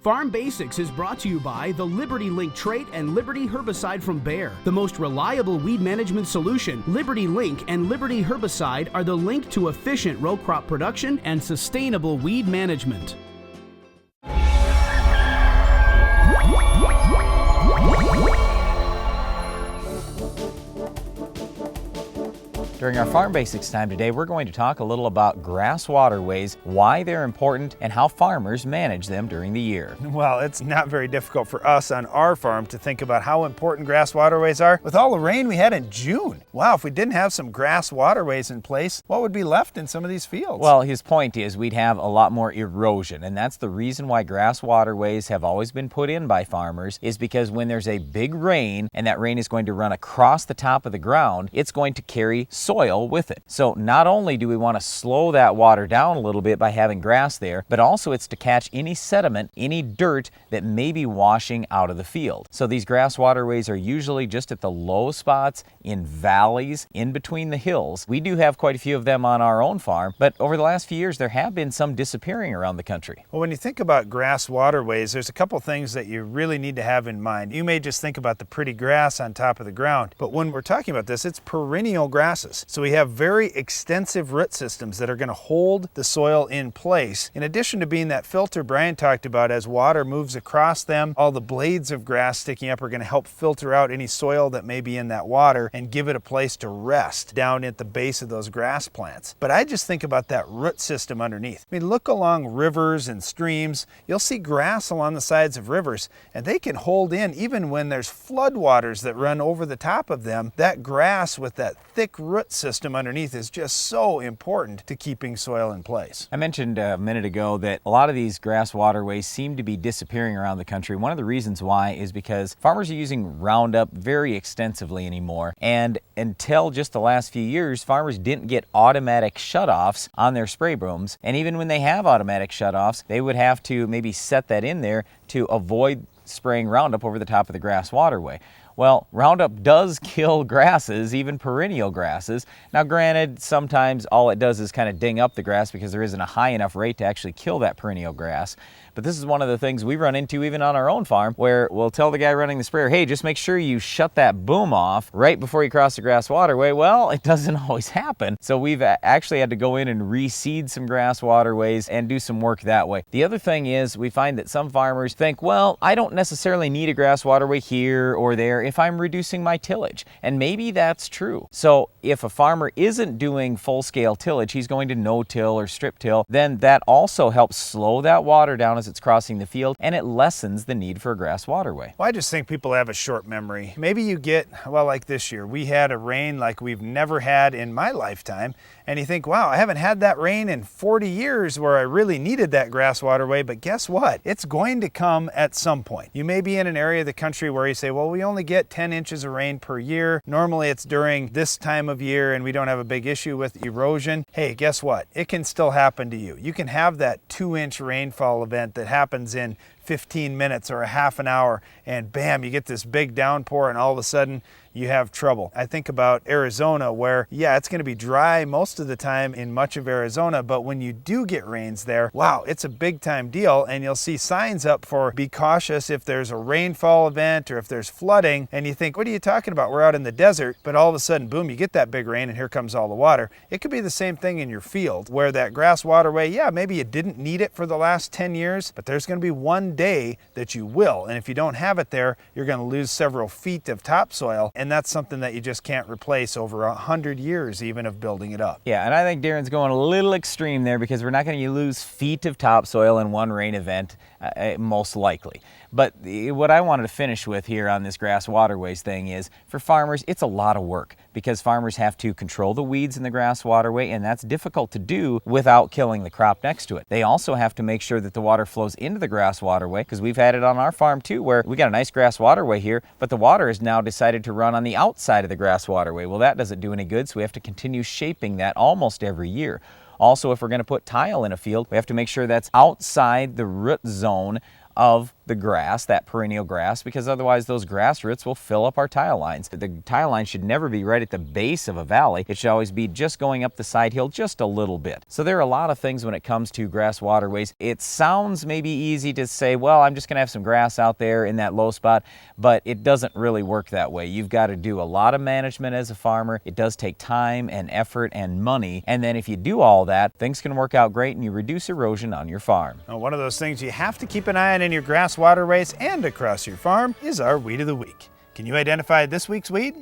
Farm Basics is brought to you by the Liberty Link trait and Liberty herbicide from Bayer. The most reliable weed management solution, Liberty Link and Liberty herbicide are the link to efficient row crop production and sustainable weed management. During our Farm Basics time today, we're going to talk a little about grass waterways, why they're important, and how farmers manage them during the year. Well, it's not very difficult for us on our farm to think about how important grass waterways are with all the rain we had in June. Wow, if we didn't have some grass waterways in place, what would be left in some of these fields? Well, his point is we'd have a lot more erosion, and that's the reason why grass waterways have always been put in by farmers, is because when there's a big rain and that rain is going to run across the top of the ground, it's going to carry soil with it. So not only do we want to slow that water down a little bit by having grass there, but also it's to catch any sediment, any dirt that may be washing out of the field. So these grass waterways are usually just at the low spots, in valleys, in between the hills. We do have quite a few of them on our own farm, but over the last few years there have been some disappearing around the country. Well, when you think about grass waterways, there's a couple things that you really need to have in mind. You may just think about the pretty grass on top of the ground, but when we're talking about this, it's perennial grasses. So we have very extensive root systems that are going to hold the soil in place. In addition to being that filter Brian talked about, as water moves across them, all the blades of grass sticking up are going to help filter out any soil that may be in that water and give it a place to rest down at the base of those grass plants. But I just think about that root system underneath. I mean, look along rivers and streams. You'll see grass along the sides of rivers, and they can hold in even when there's floodwaters that run over the top of them. That grass with that thick root system underneath is just so important to keeping soil in place. I mentioned a minute ago that a lot of these grass waterways seem to be disappearing around the country. One of the reasons why is because farmers are using Roundup very extensively anymore, and until just the last few years, farmers didn't get automatic shutoffs on their spray brooms, and even when they have automatic shutoffs, they would have to maybe set that in there to avoid spraying Roundup over the top of the grass waterway. Well, Roundup does kill grasses, even perennial grasses. Now granted, sometimes all it does is kind of ding up the grass because there isn't a high enough rate to actually kill that perennial grass. But this is one of the things we run into even on our own farm, where we'll tell the guy running the sprayer, hey, just make sure you shut that boom off right before you cross the grass waterway. Well, it doesn't always happen. So we've actually had to go in and reseed some grass waterways and do some work that way. The other thing is we find that some farmers think, well, I don't necessarily need a grass waterway here or there if I'm reducing my tillage. And maybe that's true. So if a farmer isn't doing full-scale tillage, he's going to no-till or strip-till, then that also helps slow that water down as it's crossing the field, and it lessens the need for a grass waterway. Well, I just think people have a short memory. Maybe you get, well, like this year, we had a rain like we've never had in my lifetime, and you think, wow, I haven't had that rain in 40 years where I really needed that grass waterway, but guess what? It's going to come at some point. You may be in an area of the country where you say, well, we only get 10 inches of rain per year. Normally it's during this time of year and we don't have a big issue with erosion. Hey, guess what? It can still happen to you. You can have that 2-inch rainfall event that happens in 15 minutes or a half an hour, and bam, you get this big downpour and all of a sudden you have trouble. I think about Arizona where, yeah, it's going to be dry most of the time in much of Arizona, but when you do get rains there, wow, it's a big time deal, and you'll see signs up for be cautious if there's a rainfall event or if there's flooding, and you think, what are you talking about? We're out in the desert, but all of a sudden, boom, you get that big rain and here comes all the water. It could be the same thing in your field where that grass waterway, yeah, maybe you didn't need it for the last 10 years, but there's going to be one day that you will, and if you don't have it there, you're going to lose several feet of topsoil, and that's something that you just can't replace over 100 years even of building it up. Yeah, and I think Darren's going a little extreme there because we're not going to lose feet of topsoil in one rain event, most likely. But what I wanted to finish with here on this grass waterways thing is, for farmers, it's a lot of work because farmers have to control the weeds in the grass waterway, and that's difficult to do without killing the crop next to it. They also have to make sure that the water flows into the grass waterway, because we've had it on our farm too, where we got a nice grass waterway here, but the water has now decided to run on the outside of the grass waterway. Well, that doesn't do any good, so we have to continue shaping that almost every year. Also, if we're going to put tile in a field, we have to make sure that's outside the root zone of the grass, that perennial grass, because otherwise those grass roots will fill up our tile lines. The tile line should never be right at the base of a valley. It should always be just going up the side hill just a little bit. So there are a lot of things when it comes to grass waterways. It sounds maybe easy to say, well, I'm just going to have some grass out there in that low spot, but it doesn't really work that way. You've got to do a lot of management as a farmer. It does take time and effort and money. And then if you do all that, things can work out great and you reduce erosion on your farm. Now, one of those things you have to keep an eye on in your grass waterways and across your farm is our weed of the week. Can you identify this week's weed?